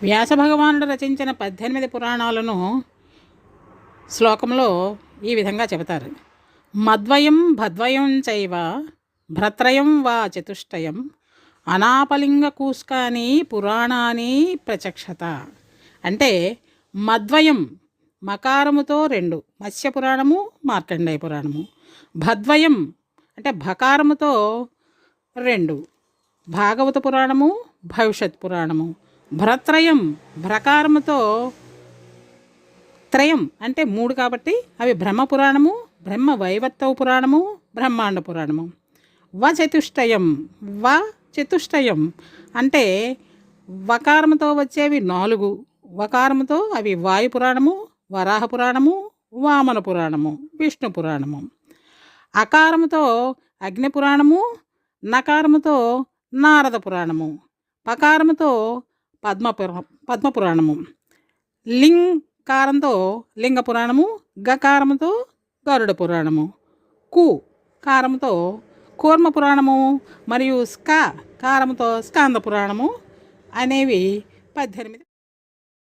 వ్యాసభగవానుడు రచించిన 18 పురాణాలను శ్లోకంలో ఈ విధంగా చెబుతారు. మద్వయం భద్వయం చైవ భ్రత్రయం వా చతుష్టయం అనాపలింగ కూస్కాని పురాణాన్ని ప్రచక్షత. అంటే మద్వయం మకారముతో 2 మత్స్య పురాణము, మార్కండేయ పురాణము. భద్వయం అంటే భకారముతో 2 భాగవత పురాణము, భవిష్యత్ పురాణము. భ్రత్రయం భ్రకారముతో త్రయం అంటే 3 కాబట్టి అవి బ్రహ్మ పురాణము, బ్రహ్మ వైవర్తవ పురాణము, బ్రహ్మాండ పురాణము. చతుష్టయం చతుష్టయం అంటే వకారముతో వచ్చేవి 4, వకారముతో అవి వాయు పురాణము, వరాహ పురాణము, వామన పురాణము, విష్ణు పురాణము. అకారముతో అగ్ని పురాణము, నకారముతో నారద పురాణము, పకారముతో పద్మ పురాణము, లింకారంతో లింగ పురాణము, గకారముతో గరుడ పురాణము, కు కారముతో కూర్మ పురాణము మరియు స్కా కారముతో స్కాంద పురాణము అనేవి 18.